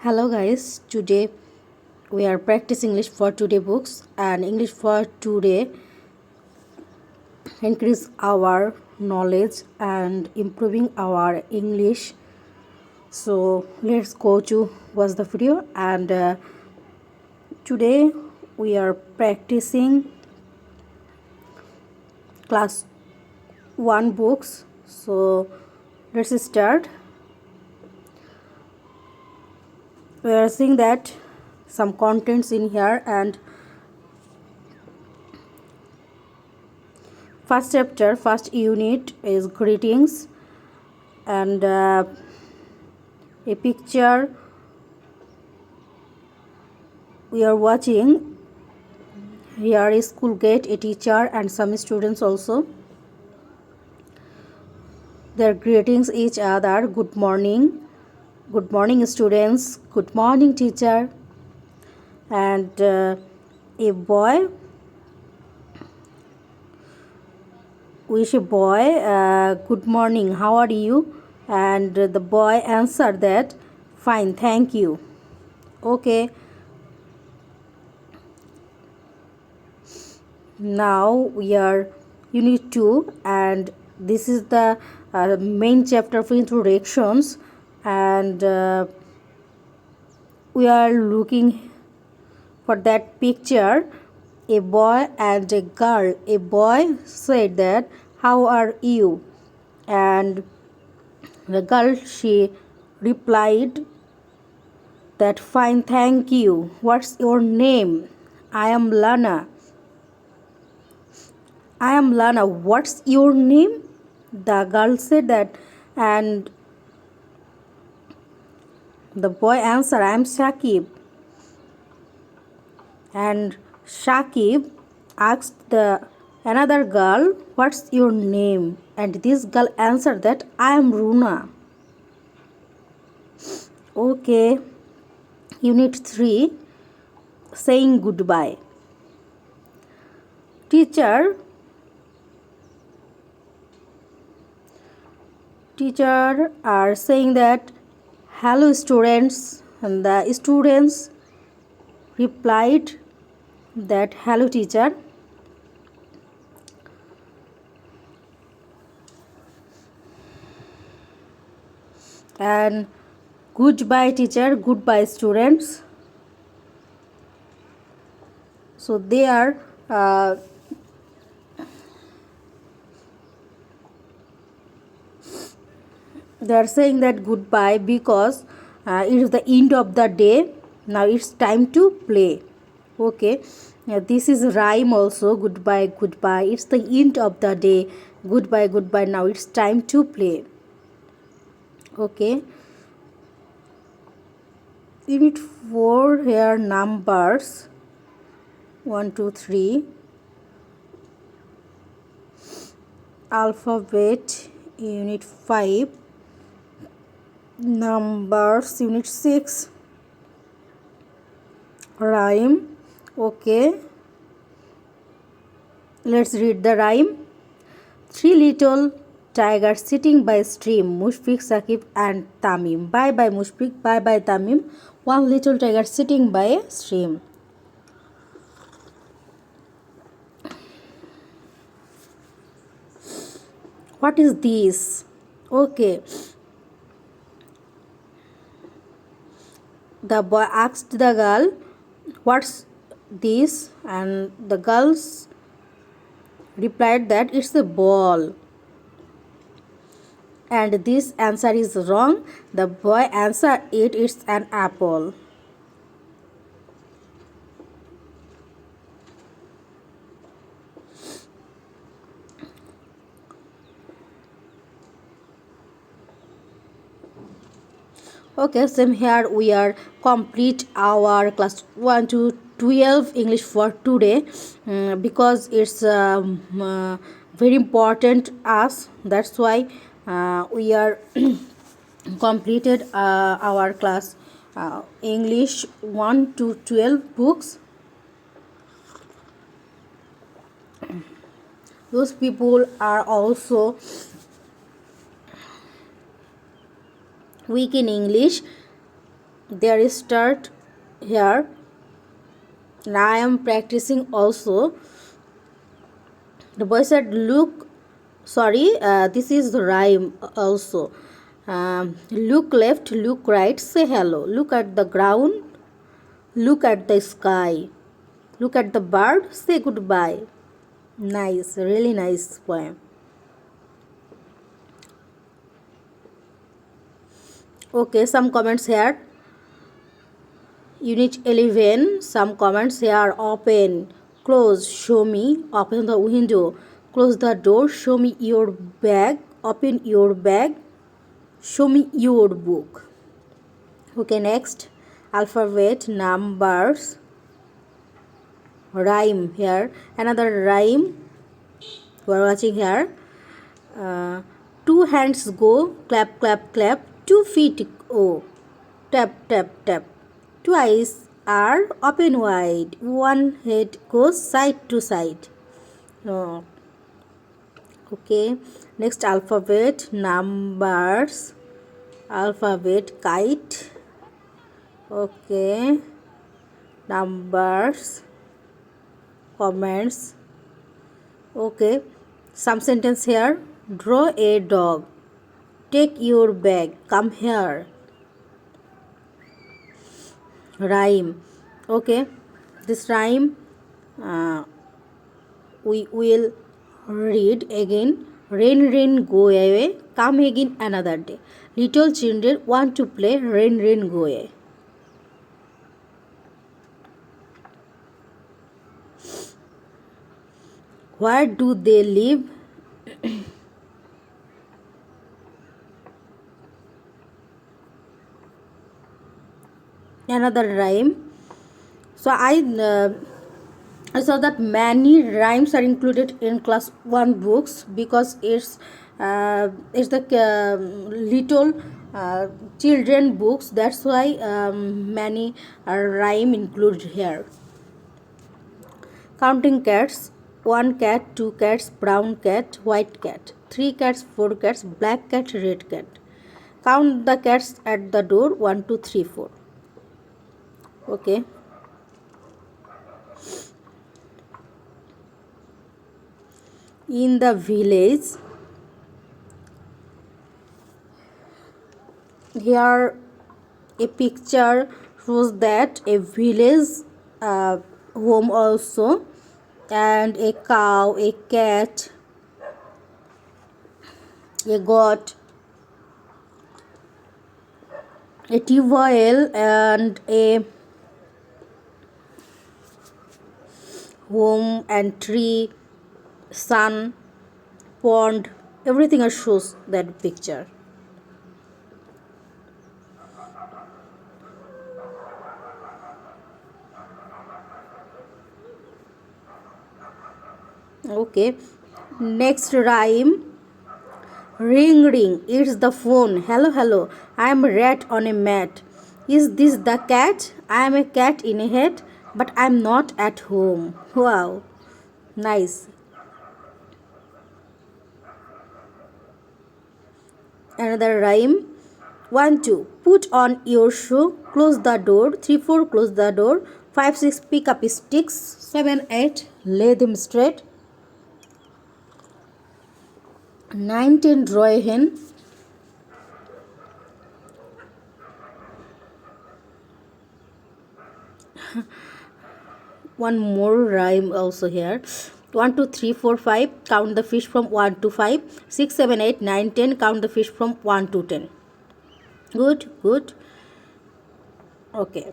Hello guys, today we are practicing English for today books and English for today increase our knowledge and improving our English. So let's go to watch the video and today we are practicing class 1 books. So let's start. We are seeing that some contents in here and first chapter, first unit is greetings and a picture we are watching. Here is school gate, a teacher and some students also. Their greetings each other. Good morning students, good morning teacher. And a boy wish a boy good morning, how are you? And the boy answered that fine, thank you. Okay, now we are unit 2 and this is the main chapter of introductions and we are looking for that picture, a boy and a girl. A boy said that how are you? And the girl, she replied that fine, thank you. What's your name? I am Lana. I am Lana. What's your name? The girl said that, and the boy answered, I am Shakib. And Shakib asked the another girl, what's your name? And this girl answered that I am Runa. Okay, unit 3, saying goodbye. Teacher are saying that hello students, and the students replied that hello teacher. And goodbye teacher, goodbye students. So they are saying that goodbye because it is the end of the day. Now it's time to play. Okay, this is rhyme also. Goodbye, goodbye, it's the end of the day. Goodbye, goodbye, now it's time to play. Okay, unit 4, here numbers 1 2 3, alphabet unit 5, numbers unit 6, rhyme. Okay, let's read the rhyme. 3 little tigers sitting by stream, Mushfiq, Sakib and Tamim. Bye bye Mushfiq, bye bye Tamim. 1 little tiger sitting by a stream. What is this? Okay, the boy asked the girl, what's this? And the girls replied that it's a ball. And this answer is wrong. The boy answered it's an apple. Okay, same here. We are complete our class 1 to 12 English for today because it's very important us. That's why we are completed our class English 1 to 12 books. Those people are also weak in English. there is start here. Now I am practicing also. The boy said, look, sorry, this is the rhyme also. Look left, look right, say hello. Look at the ground, look at the sky. Look at the bird, say goodbye. Nice, really nice poem. Okay, some comments here. Unit 11, some comments here. Open, close, show me. Open the window, close the door, show me your bag. Open your bag, show me your book. Okay, next. Alphabet, numbers, rhyme here. Another rhyme we are watching here. Two hands go, clap, clap, clap. 2 feet go, tap, tap, tap. Two eyes are open wide. One head goes side to side. Oh. Okay. Next alphabet, numbers, alphabet, kite. Okay. Numbers, comments. Okay. Some sentence here. Draw a dog. Take your bag. Come here. Rhyme. Okay. This rhyme we will read again. Rain, rain, go away. Come again another day. Little children want to play. Rain, rain, go away. Where do they live? Another rhyme. So I saw that many rhymes are included in class 1 books because it's the little children books. That's why many rhyme included here. Counting cats. 1 cat, 2 cats, brown cat, white cat, 3 cats, 4 cats, black cat, red cat. Count the cats at the door. 1, 2, 3, 4. Okay. In the village, here a picture shows that a village home also, and a cow, a cat, a goat, a tubewell, and a home and tree, sun, pond, everything shows that picture. Okay, next rhyme. Ring ring, it's the phone. Hello hello, I am a rat on a mat. Is this the cat? I am a cat in a hat, but I am not at home. Wow, nice. Another rhyme. 1 2, put on your shoe, close the door. 3 4, close the door. 5 6, pick up sticks. 7 8, lay them straight. 9 10, draw a hen. One more rhyme also here. 1 2 3 4 5, count the fish from 1 to 5. 6 7 8 9 10, count the fish from 1 to 10. Good, good. Okay.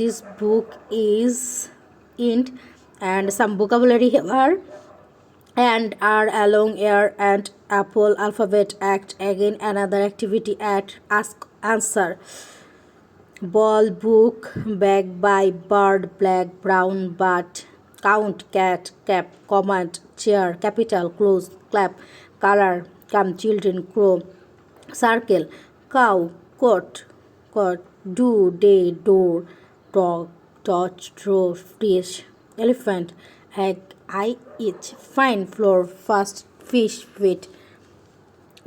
This book is int and some vocabulary here. And are along, air and apple, alphabet, act, again another activity, at, ask, answer, ball, book, bag, buy, bird, black, brown, but, count, cat, cap, command, chair, capital, close, clap, color, come, children, crow, circle, cow, coat, do, day, door, dog, torch, draw, fish, elephant, egg, I eat, fine, floor, fast, fish feet.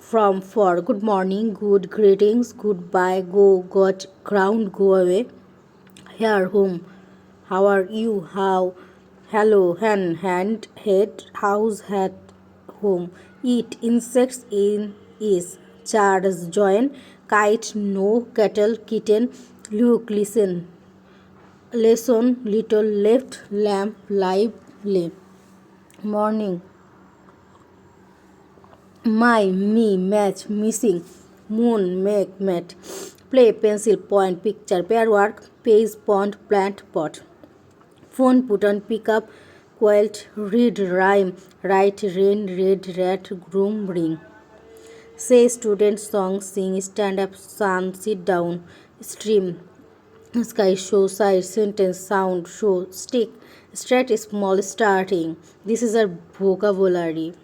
From for good morning, good greetings, goodbye, go, got, ground, go away, here, whom, how are you, how, hello, hand, head, house, hat, home, eat, insects, in, is, charge, join, kite, no, cattle, kitten, look, listen, lesson, little, left, lamp, live, lay, morning, my, me, match, missing, moon, make, met, play, pencil, point, picture, pair work, page, pond, plant, pot, phone, put on, pick up, quilt, read, rhyme, write, rain, read, rat, groom, ring, say, student, song, sing, stand up, sun, sit down, stream, sky, show, side, sentence, sound, show, stick, straight, small, starting. This is our vocabulary.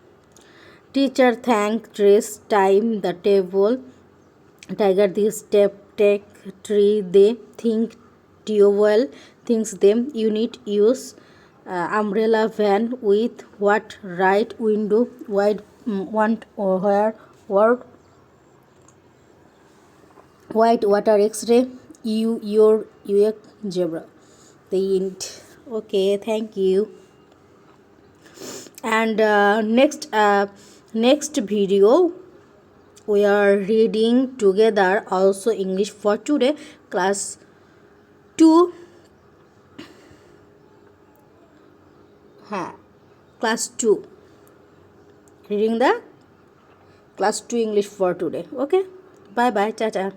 Teacher, thank, dress, time, the table, tiger, this step, take, tree, they, think, towel, things, them, unit, use, umbrella, van, with, what, right, window, wide, want, or where, word, white, water, x-ray, you, your, yak, zebra. The end. Okay, thank you. And next video we are reading together also English for today, class 2. Class 2, reading the class 2 English for today. Okay, bye bye, tata.